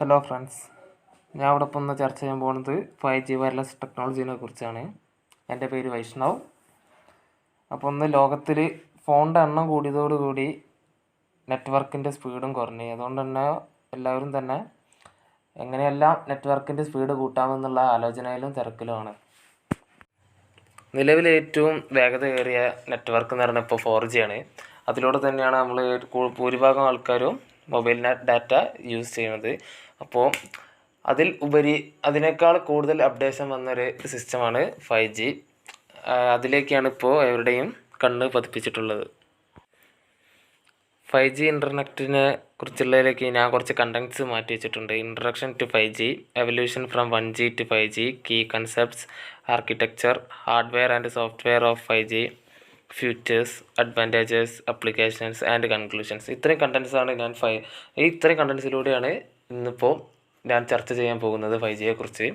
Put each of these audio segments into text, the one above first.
Hello friends, ഞാൻ ഇവിടെ ഇപ്പോൾ ഒന്ന് ചർച്ച ചെയ്യാൻ പോകുന്നത് 5G വയർലെസ് ടെക്നോളജീനെ കുറിച്ചാണ്. എൻ്റെ പേര് വൈഷ്ണവ്. അപ്പോൾ ഒന്ന് ലോകത്തിൽ ഫോണിൻ്റെ എണ്ണം കൂടിയതോടുകൂടി നെറ്റ്വർക്കിൻ്റെ സ്പീഡും കുറഞ്ഞു. അതുകൊണ്ട് തന്നെ എല്ലാവരും തന്നെ എങ്ങനെയെല്ലാം നെറ്റ്വർക്കിൻ്റെ സ്പീഡ് കൂട്ടാമെന്നുള്ള ആലോചനയിലും തിരക്കിലുമാണ്. നിലവിൽ ഏറ്റവും വേഗതയേറിയ നെറ്റ്വർക്ക് എന്ന് പറഞ്ഞാൽ ഇപ്പോൾ 4G ആണ്. അതിലൂടെ തന്നെയാണ് നമ്മൾ ഭൂരിഭാഗം ആൾക്കാരും മൊബൈൽ ഡാറ്റ യൂസ് ചെയ്യുന്നത്. അപ്പോൾ അതിനേക്കാൾ കൂടുതൽ അപ്ഡേഷൻ വന്നൊരു സിസ്റ്റമാണ് 5G. അതിലേക്കാണ് ഇപ്പോൾ എവരുടെയും കണ്ണ് പതിപ്പിച്ചിട്ടുള്ളത്. 5G ഇൻ്റർനെറ്റിനെ കുറിച്ചുള്ളതിലേക്ക് ഞാൻ കുറച്ച് കണ്ടൻറ്റ്സ് മാറ്റി വെച്ചിട്ടുണ്ട്. Introduction to 5G, evolution from 1G to 5G, key concepts, architecture, hardware and software of 5G, futures, advantages, applications and conclusions. ഇത്രയും കണ്ടൻറ്റ്സാണ് ഇത്രയും കണ്ടൻറ്റ്സിലൂടെയാണ് ഇന്നിപ്പോൾ ഞാൻ ചർച്ച ചെയ്യാൻ പോകുന്നത് 5Gയെ കുറിച്ച്.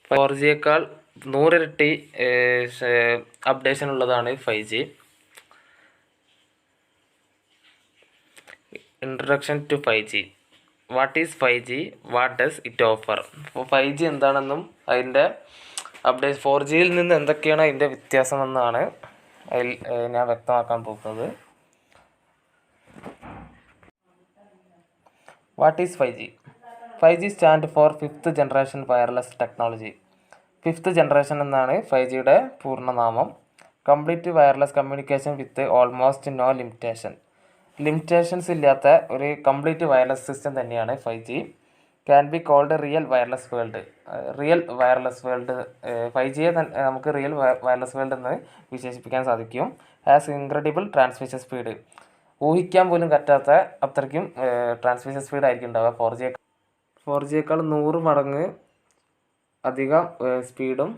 4Gയേക്കാൾ 100 ഇരട്ടി അപ്ഡേഷൻ ഉള്ളതാണ് 5G. Introduction to 5G. What is 5G? What does it offer? അപ്പോൾ 5G എന്താണെന്നും അതിൻ്റെ അപ്ഡേറ്റ് 4Gയിൽ നിന്ന് എന്തൊക്കെയാണ് അതിൻ്റെ വ്യത്യാസമെന്നാണ് അതിൽ ഞാൻ വ്യക്തമാക്കാൻ പോകുന്നത്. What is 5G? 5G stand for 5th generation wireless technology. 5th generation എന്നാണ് 5Gയുടെ പൂർണ്ണനാമം. Complete wireless communication with almost no limitations ഇല്ലാത്ത ഒരു കംപ്ലീറ്റ് വയർലെസ് സിസ്റ്റം തന്നെയാണ് 5G. Can be called real wireless world. 5Gയെ നമുക്ക് റിയൽ വയർലെസ് വേൾഡ് എന്ന് വിശേഷിപ്പിക്കാൻ സാധിക്കും. Has incredible transmission speed. ഊഹിക്കാൻ പോലും പറ്റാത്ത അത്രയ്ക്കും ട്രാൻസ്മിഷൻ സ്പീഡ് ആയിരിക്കും ഉണ്ടാവുക. 4Gയേക്കാൾ 100 മടങ്ങ് അധികം സ്പീഡും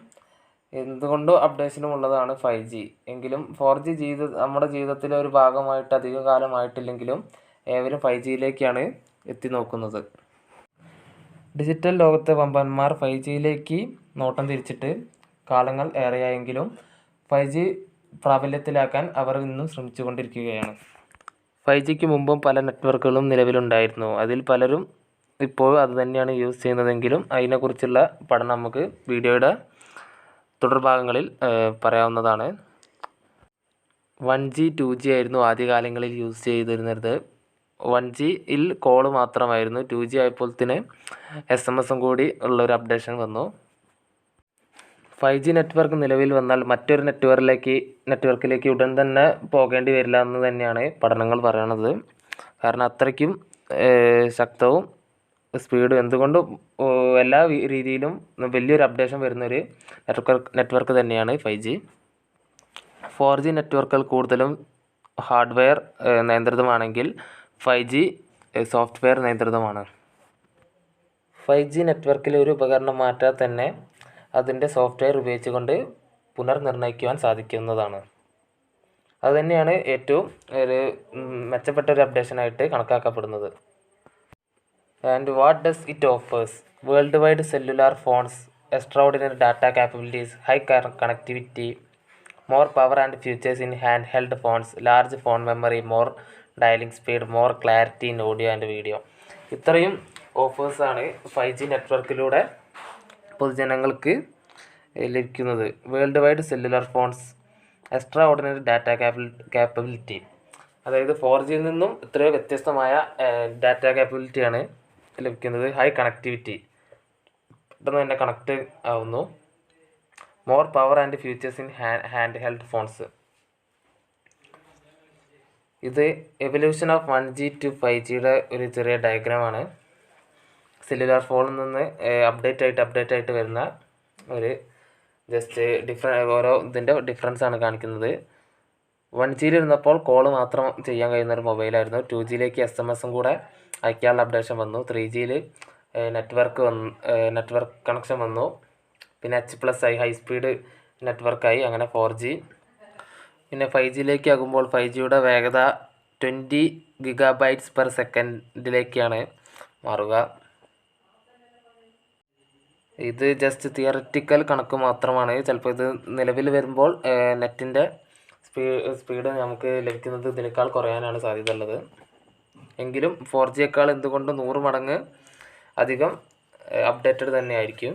എന്തുകൊണ്ടും അപ്ഡേഷനും ഉള്ളതാണ് 5G. എങ്കിലും 4G നമ്മുടെ ജീവിതത്തിലെ ഒരു ഭാഗമായിട്ട് അധിക കാലമായിട്ടില്ലെങ്കിലും ഏവരും 5Gയിലേക്കാണ് എത്തി നോക്കുന്നത്. ഡിജിറ്റൽ ലോകത്തെ വമ്പന്മാർ 5Gയിലേക്ക് നോട്ടം തിരിച്ചിട്ട് കാലങ്ങൾ ഏറെയായെങ്കിലും 5G പ്രാബല്യത്തിലാക്കാൻ അവർ ഇന്നും ശ്രമിച്ചുകൊണ്ടിരിക്കുകയാണ്. 5Gക്ക് മുമ്പും പല നെറ്റ്വർക്കുകളും നിലവിലുണ്ടായിരുന്നു. അതിൽ പലരും ഇപ്പോഴും അത് തന്നെയാണ് യൂസ് ചെയ്യുന്നതെങ്കിലും അതിനെക്കുറിച്ചുള്ള പഠനം നമുക്ക് വീഡിയോയുടെ തുടർഭാഗങ്ങളിൽ പറയാവുന്നതാണ്. 1G 2G ആയിരുന്നു ആദ്യകാലങ്ങളിൽ യൂസ് ചെയ്തിരുന്നത്. 1Gയിൽ കോള് മാത്രമായിരുന്നു. 2G ആയപ്പോഴത്തേന് SMS കൂടി ഉള്ളൊരു അപ്ഡേഷൻ വന്നു. 5G നെറ്റ്വർക്ക് നിലവിൽ വന്നാൽ മറ്റൊരു നെറ്റ്വർക്കിലേക്ക് ഉടൻ തന്നെ പോകേണ്ടി വരില്ല എന്ന് തന്നെയാണ് പഠനങ്ങൾ പറയണത്. കാരണം അത്രയ്ക്കും ശക്തവും സ്പീഡും എന്തുകൊണ്ടും എല്ലാ രീതിയിലും വലിയൊരു അപ്ഡേഷൻ വരുന്നൊരു നെറ്റ്വർക്ക് തന്നെയാണ് 5G. 4G നെറ്റ്വർക്കുകൾ കൂടുതലും ഹാർഡ്വെയർ നിയന്ത്രിതമാണെങ്കിൽ 5G സോഫ്റ്റ്വെയർ നിയന്ത്രിതമാണ്. 5G നെറ്റ്വർക്കിലെ ഒരു ഉപകരണം മാറ്റാൻ തന്നെ അതിൻ്റെ സോഫ്റ്റ്വെയർ ഉപയോഗിച്ചുകൊണ്ട് പുനർനിർണ്ണയിക്കുവാൻ സാധിക്കുന്നതാണ്. അതുതന്നെയാണ് ഏറ്റവും ഒരു മെച്ചപ്പെട്ട ഒരു അപ്ഡേഷനായിട്ട് കണക്കാക്കപ്പെടുന്നത്. And what does it offers? World wide cellular phones, extraordinary data capabilities, high connectivity, more power and features in hand held phones, large phone memory, more dialling speed, more clarity in audio and video. ഇത്രയും ഓഫേഴ്സാണ് 5G നെറ്റ്വർക്കിലൂടെ പൊതുജനങ്ങൾക്ക് ലഭിക്കുന്നത്. World wide cellular phones, extraordinary data capability, അതായത് 4Gയിൽ നിന്നും ഇത്രയോ വ്യത്യസ്തമായ data കാപ്പബിലിറ്റിയാണ് ലഭിക്കുന്നത്. High connectivity, പെട്ടെന്ന് തന്നെ connect ആവുന്നു. More power and features in hand held phones. ഇത് എവല്യൂഷൻ ഓഫ് 1G to 5Gയുടെ ഒരു ചെറിയ ഡയഗ്രാമാണ്. സെല്ലുലാർ ഫോണിൽ നിന്ന് അപ്ഡേറ്റ് ആയിട്ട് വരുന്ന ഒരു ജസ്റ്റ് ഓരോ ഇതിൻ്റെ ഡിഫറൻസാണ് കാണിക്കുന്നത്. 1Gയിൽ ഇരുന്നപ്പോൾ കോള് മാത്രം ചെയ്യാൻ കഴിയുന്നൊരു മൊബൈലായിരുന്നു. 2Gയിലേക്ക് SMS കൂടെ അയക്കാനുള്ള അപ്ഡേഷൻ വന്നു. 3Gയിൽ നെറ്റ്വർക്ക് കണക്ഷൻ വന്നു. പിന്നെ H+ ആയി, ഹൈ സ്പീഡ് നെറ്റ്വർക്കായി. അങ്ങനെ 4G. പിന്നെ 5Gയിലേക്ക് ആകുമ്പോൾ 5Gയുടെ വേഗത 20 GB/s മാറുക. ഇത് ജസ്റ്റ് തിയററ്റിക്കൽ കണക്ക് മാത്രമാണ്. ചിലപ്പോൾ ഇത് നിലവിൽ വരുമ്പോൾ നെറ്റിൻ്റെ സ്പീഡ് നമുക്ക് ലഭിക്കുന്നത് ഇതിനേക്കാൾ കുറയാനാണ് സാധ്യത ഉള്ളത്. എങ്കിലും 4Gയേക്കാൾ എന്തുകൊണ്ടും 100 മടങ്ങ് അധികം അപ്ഡേറ്റഡ് തന്നെയായിരിക്കും.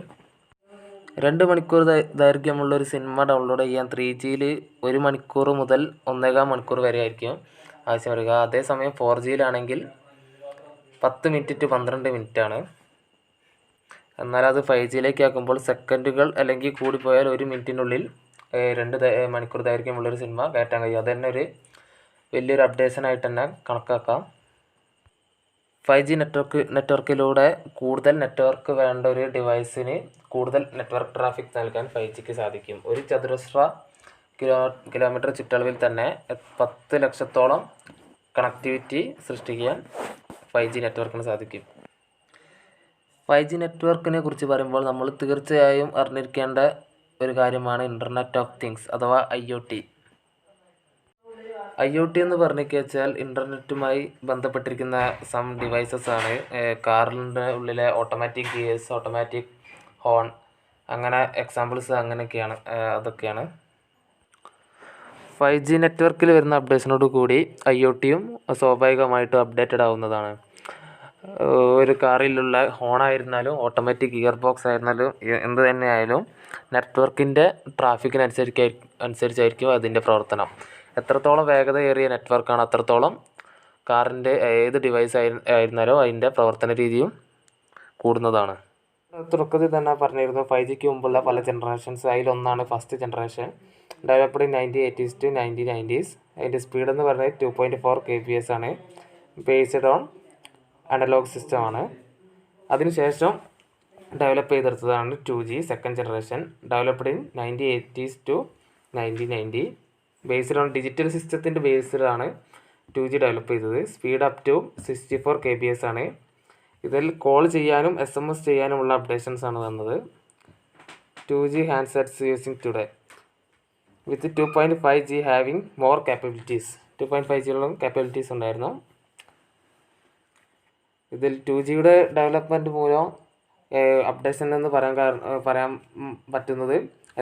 2 മണിക്കൂർ ദൈർഘ്യമുള്ളൊരു സിനിമ ഡൗൺലോഡ് ചെയ്യാൻ 3Gയിൽ 1 മണിക്കൂർ മുതൽ 1.25 മണിക്കൂർ വരെ ആയിരിക്കും ആവശ്യം വരിക. അതേസമയം 4Gയിലാണെങ്കിൽ 10 മിനിറ്റ് ടു 12 മിനിറ്റാണ്. എന്നാൽ അത് 5Gയിലേക്ക് ആക്കുമ്പോൾ സെക്കൻഡുകൾ അല്ലെങ്കിൽ കൂടിപ്പോയാൽ 1 മിനിറ്റിനുള്ളിൽ 2 മണിക്കൂർ ദൈർഘ്യമുള്ളൊരു സിനിമ കയറ്റാൻ കഴിയും. അത് തന്നെ ഒരു വലിയൊരു അപ്ഡേഷനായിട്ട് തന്നെ കണക്കാക്കാം. 5G നെറ്റ്വർക്കിലൂടെ കൂടുതൽ നെറ്റ്വർക്ക് വേണ്ട ഒരു ഡിവൈസിന് കൂടുതൽ നെറ്റ്വർക്ക് ട്രാഫിക് നൽകാൻ 5Gക്ക് സാധിക്കും. ഒരു ചതുരശ്ര കിലോമീറ്റർ ചുറ്റളവിൽ തന്നെ 10 ലക്ഷത്തോളം കണക്ടിവിറ്റി സൃഷ്ടിക്കാൻ 5G നെറ്റ്വർക്കിന് സാധിക്കും. 5G നെറ്റ്വർക്കിനെ കുറിച്ച് പറയുമ്പോൾ നമ്മൾ തീർച്ചയായും അറിഞ്ഞിരിക്കേണ്ട ഒരു കാര്യമാണ് ഇൻ്റർനെറ്റ് ഓഫ് തിങ്സ് അഥവാ IoT. IoT എന്ന് പറഞ്ഞു വെച്ചാൽ ഇൻ്റർനെറ്റുമായി ബന്ധപ്പെട്ടിരിക്കുന്ന സം ഡിവൈസസ് ആണ്. കാറിൻ്റെ ഉള്ളിലെ ഓട്ടോമാറ്റിക് ഗിയേഴ്സ്, ഓട്ടോമാറ്റിക് ഹോൺ, അങ്ങനെ എക്സാമ്പിൾസ് അങ്ങനെയൊക്കെയാണ്. അതൊക്കെയാണ് 5G നെറ്റ്വർക്കിൽ വരുന്ന അപ്ഡേഷനോട് കൂടി IoTയും സ്വാഭാവികമായിട്ടും അപ്ഡേറ്റഡ് ആവുന്നതാണ്. ഒരു കാറിലുള്ള ഹോണായിരുന്നാലും ഓട്ടോമാറ്റിക് ഗിയർ ബോക്സ് ആയിരുന്നാലും എന്ത് തന്നെയായാലും നെറ്റ്വർക്കിൻ്റെ അനുസരിച്ചായിരിക്കും അതിൻ്റെ പ്രവർത്തനം. എത്രത്തോളം വേഗതയേറിയ നെറ്റ്വർക്കാണ് അത്രത്തോളം കാറിൻ്റെ ഏത് ഡിവൈസ് ആയിരുന്നാലും അതിൻ്റെ പ്രവർത്തന രീതിയും കൂടുന്നതാണ്. തുടക്കത്തിൽ തന്നെ പറഞ്ഞിരുന്നു 5Gക്ക് മുമ്പുള്ള പല ജനറേഷൻസ്. അതിലൊന്നാണ് first generation, developed in 1980s to 1990s. അതിൻ്റെ സ്പീഡ് എന്ന് പറയുന്നത് 2.4 kbps ആണ്. ബേസ്ഡ് ഓൺ അനലോഗ് സിസ്റ്റമാണ്. അതിനുശേഷം ഡെവലപ്പ് ചെയ്തെടുത്തതാണ് 2G second generation, developed in 1980s to 1990. Based on digital സിസ്റ്റത്തിൻ്റെ ബേസിലാണ് 2G ഡെവലപ്പ് ചെയ്തത്. സ്പീഡ് അപ് ടു 64 kbps ആണ്. ഇതിൽ കോൾ ചെയ്യാനും SMS ചെയ്യാനുമുള്ള അപ്ഡേഷൻസ് ആണ് വന്നത്. 2G handsets using today with 2.5G having more capabilities. 2.5Gയോളം capabilities ഉണ്ടായിരുന്നു. ഇതിൽ 2Gയുടെ ഡെവലപ്മെൻറ്റ് മൂലം അപ്ഡേഷൻ എന്ന് പറയാൻ പറ്റുന്നത്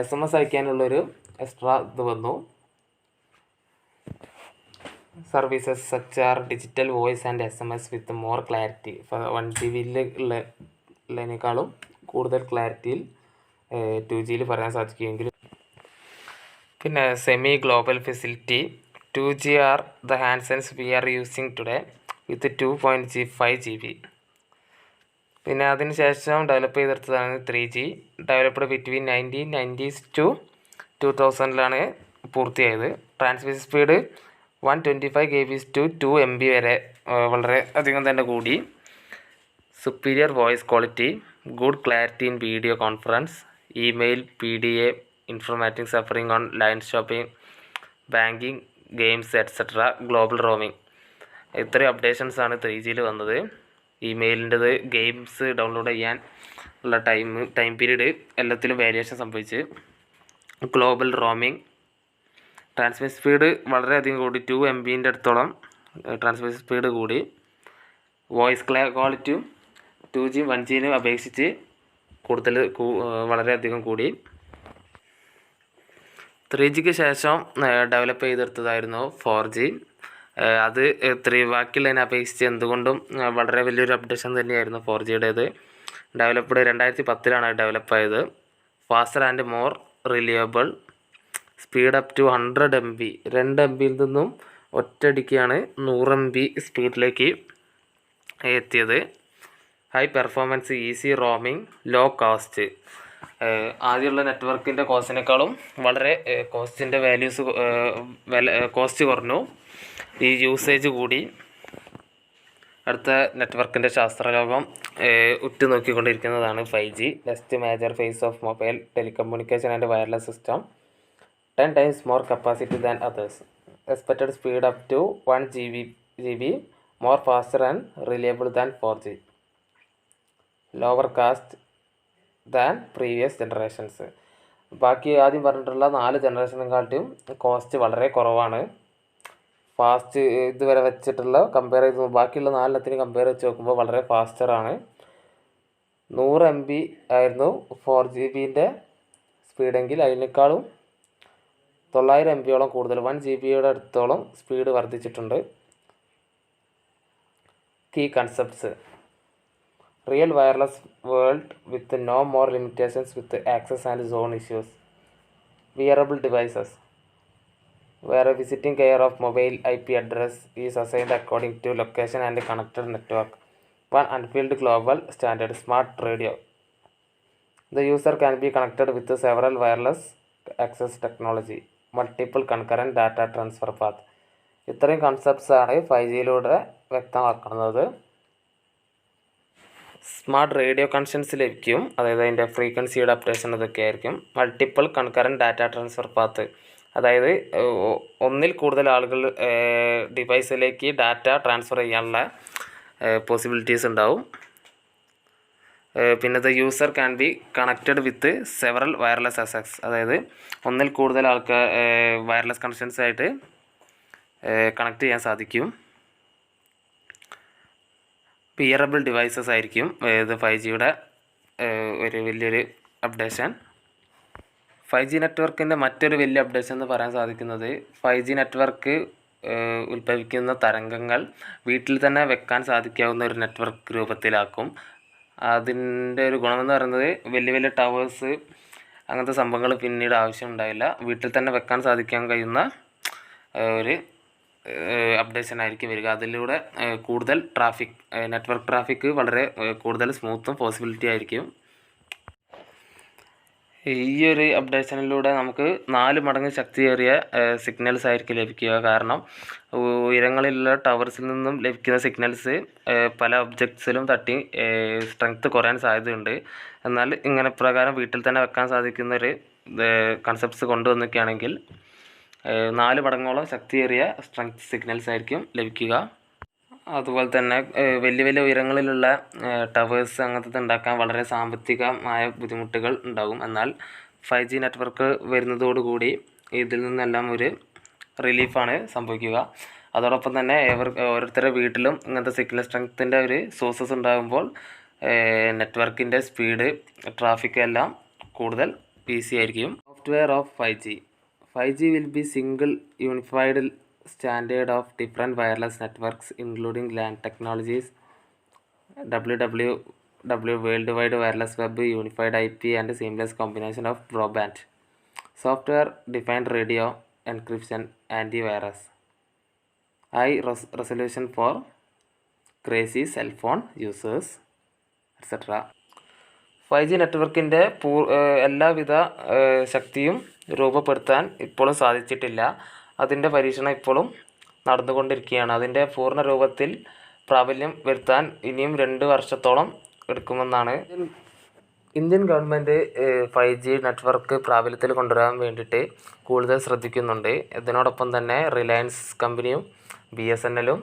SMS അയക്കാനുള്ളൊരു എക്സ്ട്രാ ഇത് വന്നു. Services such are digital voice and SMS with more clarity. 1Gയിലേക്കാളും കൂടുതൽ ക്ലാരിറ്റിയിൽ 2Gയിൽ പറയാൻ സാധിക്കുമെങ്കിലും പിന്നെ semi global facility 2G are the handsets we are using today with 2.5 GB. പിന്നെ അതിനുശേഷം ഡെവലപ്പ് ചെയ്തെടുത്തതാണ് 3G, developed between 1990s to 2000 പൂർത്തിയായത്. Transmission speed 125 kbps to 2 MB വരെ വളരെ അധികം തന്നെ കൂടി. Superior voice quality, good clarity in video conference, email, PDA, informatic suffering on line shopping, banking, games et cetera, global roaming. ഇത്രയും അപ്ഡേഷൻസാണ് 3Gയിൽ വന്നത്. ഇമെയിലിൻ്റെത്, games download ചെയ്യാൻ ഉള്ള ടൈം പീരീഡ് എല്ലാത്തിലും വേരിയേഷൻ സംഭവിച്ച്. ഗ്ലോബൽ റോമിംഗ്, ട്രാൻസ്മിഷൻ സ്പീഡ് വളരെയധികം കൂടി, 2 MBൻ്റെ അടുത്തോളം ട്രാൻസ്മിഷൻ സ്പീഡ് കൂടി. Voice ക്വാളിറ്റിയും 2G 1Gനെ അപേക്ഷിച്ച് വളരെയധികം കൂടി. 3Gക്ക് ശേഷം ഡെവലപ്പ് ചെയ്തെടുത്തതായിരുന്നു 4G. അത് ബാക്കിയുള്ളതിനെ അപേക്ഷിച്ച് എന്തുകൊണ്ടും വളരെ വലിയൊരു അപ്ഡേഷൻ തന്നെയായിരുന്നു 4Gയുടേത്. ഡെവലപ്ഡ് 2010 ഡെവലപ്പായത്. Faster and more reliable, speed up to 100 MB. 2 MBയിൽ നിന്നും ഒറ്റയടിക്കാണ് 100 MB സ്പീഡിലേക്ക് എത്തിയത്. High performance, easy roaming, low cost. ആദ്യമുള്ള നെറ്റ്വർക്കിൻ്റെ കോസ്റ്റിനേക്കാളും വളരെ കോസ്റ്റിൻ്റെ കോസ്റ്റ് കുറഞ്ഞു. ഈ യൂസേജ് കൂടി. അടുത്ത നെറ്റ്വർക്കിൻ്റെ ശാസ്ത്രലോകം ഉറ്റുനോക്കിക്കൊണ്ടിരിക്കുന്നതാണ് 5G. Next major phase of mobile telecommunication and wireless system. 10 times more capacity than others. Expected speed up to 1 GB, more faster and reliable than 4G. Lower cost than previous generations. ബാക്കി ആദ്യം പറഞ്ഞിട്ടുള്ള 4 ജനറേഷനെക്കാട്ടും cost വളരെ കുറവാണ്. Fast ഇതുവരെ വെച്ചിട്ടുള്ള compare ചെയ്ത് ബാക്കിയുള്ള 4 compare വെച്ച് നോക്കുമ്പോൾ വളരെ ഫാസ്റ്ററാണ്. 100 MB ആയിരുന്നു 4GBൻ്റെ സ്പീഡെങ്കിൽ അതിനേക്കാളും 900 MBയോളം കൂടുതൽ, 1 GBയുടെ അടുത്തോളം സ്പീഡ് വർദ്ധിച്ചിട്ടുണ്ട്. Key concepts: real wireless world with no more limitations with access and zone issues. Wearable devices, where a visiting care of mobile IP address is assigned according to location and connected network. One unfilled global standard, smart radio. The user can be connected with several wireless access technology, multiple concurrent data transfer path. ഇത്രയും concepts ആണ് 5Gയിലൂടെ വ്യക്തമാക്കുന്നത്. Smart radio connections ലഭിക്കും, അതായത് അതിൻ്റെ ഫ്രീക്വൻസിയുടെ updation അതൊക്കെ ആയിരിക്കും. Multiple concurrent data transfer path, അതായത് ഒന്നിൽ കൂടുതൽ ആളുകൾ ഡിവൈസിലേക്ക് ഡാറ്റ ട്രാൻസ്ഫർ ചെയ്യാനുള്ള പോസിബിലിറ്റീസ് ഉണ്ടാവും. പിന്നെ the user can be connected with several wireless accesses, അതായത് ഒന്നിൽ കൂടുതൽ ആൾക്കാർ വയർലെസ് കണക്ഷൻസ് ആയിട്ട് കണക്ട് ചെയ്യാൻ സാധിക്കും. വിയറബിൾ ഡിവൈസസ് ആയിരിക്കും ഇത് 5Gയുടെ ഒരു വലിയൊരു അപ്ഡേഷൻ. 5G നെറ്റ്വർക്കിൻ്റെ മറ്റൊരു വലിയ അപ്ഡേഷൻ എന്ന് പറയാൻ സാധിക്കുന്നത് 5G നെറ്റ്വർക്ക് ഉത്ഭവിക്കുന്ന തരംഗങ്ങൾ വീട്ടിൽ തന്നെ വെക്കാൻ സാധിക്കാവുന്ന ഒരു നെറ്റ്വർക്ക് രൂപത്തിലാക്കും. അതിൻ്റെ ഒരു ഗുണമെന്ന് പറയുന്നത് വലിയ വലിയ ടവേഴ്സ് അങ്ങനത്തെ സംഭവങ്ങൾ പിന്നീട് ആവശ്യം ഉണ്ടാവില്ല, വീട്ടിൽ തന്നെ വെക്കാൻ സാധിക്കാൻ കഴിയുന്ന ഒരു അപ്ഡേഷൻ ആയിരിക്കും വരിക. അതിലൂടെ കൂടുതൽ നെറ്റ്വർക്ക് ട്രാഫിക് വളരെ കൂടുതൽ സ്മൂത്തും പോസിബിലിറ്റി ആയിരിക്കും. ഈ ഒരു അപ്ഡേഷനിലൂടെ നമുക്ക് 4 മടങ്ങ് ശക്തിയേറിയ സിഗ്നൽസ് ആയിരിക്കും ലഭിക്കുക. കാരണം ഉയരങ്ങളിലുള്ള ടവർസിൽ നിന്നും ലഭിക്കുന്ന സിഗ്നൽസ് പല ഒബ്ജക്ട്സിലും തട്ടി സ്ട്രെങ്ത്ത് കുറയാൻ സാധ്യതയുണ്ട്. എന്നാൽ ഇങ്ങനെ പ്രകാരം വീട്ടിൽ തന്നെ വെക്കാൻ സാധിക്കുന്നൊരു കൺസെപ്റ്റ്സ് കൊണ്ടുവന്നൊക്കെയാണെങ്കിൽ 4 മടങ്ങോളം ശക്തിയേറിയ സ്ട്രെങ്ത്ത് സിഗ്നൽസ് ആയിരിക്കും ലഭിക്കുക. അതുപോലെ തന്നെ വലിയ വലിയ ഉയരങ്ങളിലുള്ള ടവേഴ്സ് അങ്ങനത്തെ ഉണ്ടാക്കാൻ വളരെ സാമ്പത്തികമായ ബുദ്ധിമുട്ടുകൾ ഉണ്ടാകും. എന്നാൽ 5G നെറ്റ്വർക്ക് വരുന്നതോടുകൂടി ഇതിൽ നിന്നെല്ലാം ഒരു റിലീഫാണ് സംഭവിക്കുക. അതോടൊപ്പം തന്നെ ഓരോരുത്തരുടെ വീട്ടിലും ഇങ്ങനത്തെ സിഗ്നൽ സ്ട്രെങ്ത്തിൻ്റെ ഒരു സോഴ്സസ് ഉണ്ടാകുമ്പോൾ നെറ്റ്വർക്കിൻ്റെ സ്പീഡ്, ട്രാഫിക് എല്ലാം കൂടുതൽ ഈസി ആയിരിക്കും. Software of 5G will be single unified standard of different wireless networks including LAN technologies, WWW World Wide Wireless Web, Unified IP and seamless combination of broadband, software defined radio, encryption, antivirus, high resolution for crazy cell phone users, etc. 5G നെറ്റ്വർക്കിൻ്റെ എല്ലാവിധ ശക്തിയും രൂപപ്പെടുത്താൻ ഇപ്പോഴും സാധിച്ചിട്ടില്ല. അതിൻ്റെ പരീക്ഷണം ഇപ്പോഴും നടന്നുകൊണ്ടിരിക്കുകയാണ്. അതിൻ്റെ പൂർണ്ണ രൂപത്തിൽ പ്രാബല്യം വരുത്താൻ ഇനിയും 2 വർഷത്തോളം എടുക്കുമെന്നാണ്. ഇന്ത്യൻ ഗവൺമെൻറ് 5G നെറ്റ്വർക്ക് പ്രാബല്യത്തിൽ കൊണ്ടുവരാൻ വേണ്ടിയിട്ട് കൂടുതൽ ശ്രദ്ധിക്കുന്നുണ്ട്. ഇതിനോടൊപ്പം തന്നെ റിലയൻസ് കമ്പനിയും BSNLും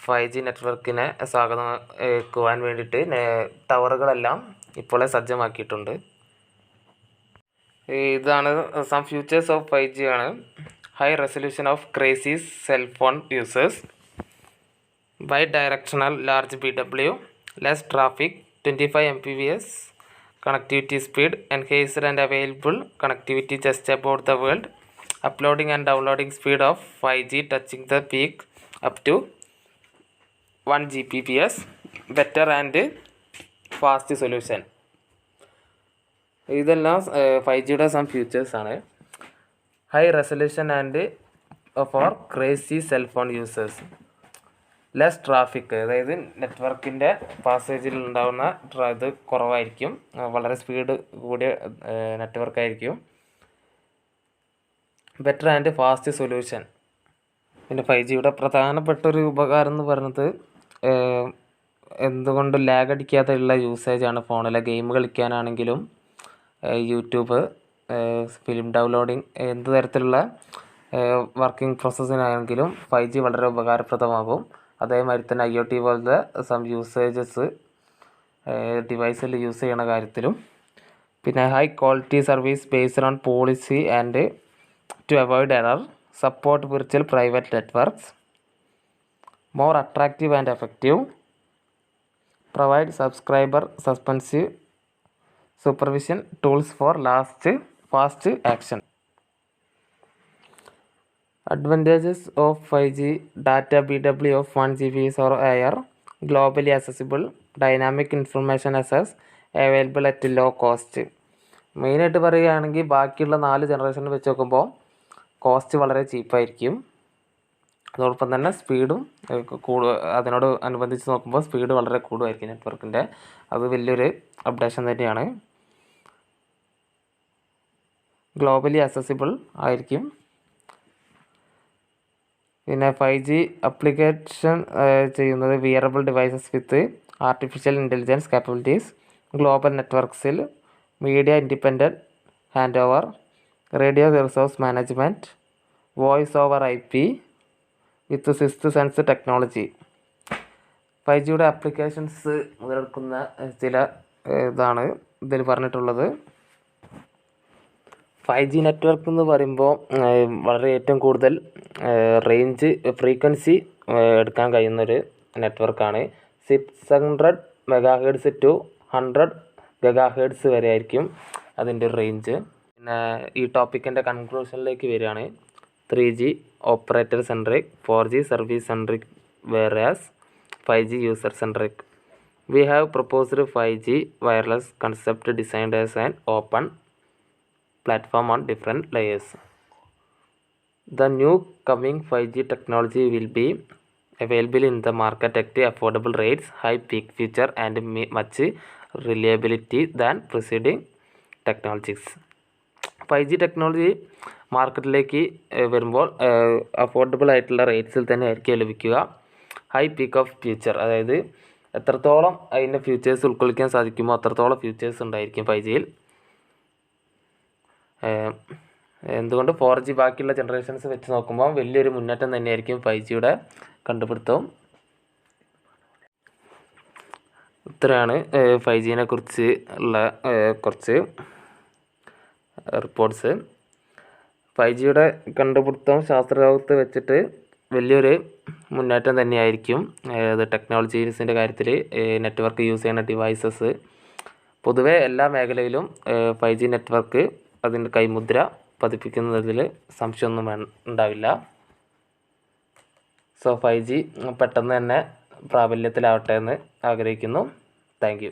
5G നെറ്റ്വർക്കിനെ സ്വാഗതമാക്കുവാൻ വേണ്ടിയിട്ട് ടവറുകളെല്ലാം ഇപ്പോൾ സജ്ജമാക്കിയിട്ടുണ്ട്. ഇതാണ് സം ഫ്യൂച്ചേഴ്സ് ഓഫ് 5G ആണ്. High resolution of crazy cell phone users, bidirectional large BW, less traffic, 25 Mbps connectivity speed, enhanced and available connectivity just about the world, uploading and downloading speed of 5G touching the peak up to 1 Gbps, better and fast solution. ഇതെല്ലാം 5Gയുടെ some futures ആണ്. High resolution and for crazy cell phone users, less traffic, അതായത് നെറ്റ്വർക്കിൻ്റെ പാസേജിൽ ഉണ്ടാകുന്ന ഇത് കുറവായിരിക്കും, വളരെ സ്പീഡ് കൂടിയ നെറ്റ്വർക്കായിരിക്കും. Better and fast solution. പിന്നെ 5Gയുടെ പ്രധാനപ്പെട്ട ഒരു ഉപകാരം എന്ന് പറയുന്നത് എന്തുകൊണ്ട് ലാഗ് അടിക്കാതെയുള്ള യൂസേജാണ്. ഫോണിലെ ഗെയിം കളിക്കാനാണെങ്കിലും യൂട്യൂബ്, ഫിലിം ഡൗൺലോഡിങ്, എന്ത് തരത്തിലുള്ള വർക്കിംഗ് പ്രോസസ്സിനാണെങ്കിലും 5G വളരെ ഉപകാരപ്രദമാകും. അതേമാതിരി തന്നെ IoT പോലത്തെ സം യൂസേജസ് ഡിവൈസിൽ യൂസ് ചെയ്യണ കാര്യത്തിലും. പിന്നെ high quality service based on policy and to avoid error, support virtual private networks, more attractive and effective, provide subscriber suspensive supervision tools for fast action. Advantages of 5G: data BW of 1 Gbps or higher, globally accessible, dynamic information access, available at low cost. മെയിനായിട്ട് പറയുകയാണെങ്കിൽ ബാക്കിയുള്ള 4 ജനറേഷനിൽ വെച്ച് നോക്കുമ്പോൾ cost വളരെ ചീപ്പായിരിക്കും. അതോടൊപ്പം തന്നെ സ്പീഡും അതിനോട് അനുബന്ധിച്ച് നോക്കുമ്പോൾ സ്പീഡ് വളരെ കൂടുതലായിരിക്കും നെറ്റ്വർക്കിൻ്റെ. അത് വലിയൊരു അപ്ഡേഷൻ തന്നെയാണ്. ഗ്ലോബലി അക്സസിബിൾ ആയിരിക്കും. പിന്നെ 5G അപ്ലിക്കേഷൻ ചെയ്യുന്നത് wearable devices with artificial intelligence capabilities, global നെറ്റ്വർക്ക്സിൽ, media independent hand over, radio resource management, voice over IP with sixth sense technology. 5Gയുടെ ആപ്ലിക്കേഷൻസ് മുതലെടുക്കുന്ന ചില ഇതാണ് ഇതിൽ പറഞ്ഞിട്ടുള്ളത്. 5G നെറ്റ്വർക്ക് എന്ന് പറയുമ്പോൾ വളരെ ഏറ്റവും കൂടുതൽ റേഞ്ച് ഫ്രീക്വൻസി എടുക്കാൻ കഴിയുന്നൊരു നെറ്റ്വർക്കാണ്. 600 MHz to 100 GHz വരെ ആയിരിക്കും അതിൻ്റെ റേഞ്ച്. പിന്നെ ഈ ടോപ്പിക്കിൻ്റെ കൺക്ലൂഷനിലേക്ക് വരികയാണ്. 3G operator centric, 4G service centric, whereas 5G user centric. We have proposed 5G wireless concept designed as an open platform on different layers. The new coming 5G technology will be available in the market at affordable rates, high peak feature and much reliability than preceding technologies. 5G technology മാർക്കറ്റിലേക്ക് വരുമ്പോൾ affordable ആയിട്ടുള്ള റേറ്റ്സിൽ തന്നെ ആയിരിക്കും ലഭിക്കുക. High peak of future, അതായത് എത്രത്തോളം അതിൻ്റെ futures ഉൾക്കൊള്ളിക്കാൻ സാധിക്കുമോ അത്രത്തോളം ഫ്യൂച്ചേഴ്സ് ഉണ്ടായിരിക്കും 5Gയിൽ. എന്തുകൊണ്ട് 4G ബാക്കിയുള്ള ജനറേഷൻസ് വെച്ച് നോക്കുമ്പോൾ വലിയൊരു മുന്നേറ്റം തന്നെയായിരിക്കും 5Gയുടെ കണ്ടുപിടുത്തവും. ഇത്രയാണ് 5Gനെ കുറിച്ച് ഉള്ള കുറച്ച് റിപ്പോർട്ട്സ്. 5Gയുടെ കണ്ടുപിടുത്തം ശാസ്ത്രലോകത്ത് വെച്ചിട്ട് വലിയൊരു മുന്നേറ്റം തന്നെയായിരിക്കും. അത് ടെക്നോളജീസിൻ്റെ കാര്യത്തിൽ നെറ്റ്വർക്ക് യൂസ് ചെയ്യുന്ന ഡിവൈസസ് പൊതുവേ എല്ലാ മേഖലയിലും 5G നെറ്റ്വർക്ക് അതിൻ്റെ കൈമുദ്ര പതിപ്പിക്കുന്നതിൽ സംശയമൊന്നും ഉണ്ടാവില്ല. സോ 5G പെട്ടെന്ന് തന്നെ പ്രാബല്യത്തിലാവട്ടെ എന്ന് ആഗ്രഹിക്കുന്നു. Thank you.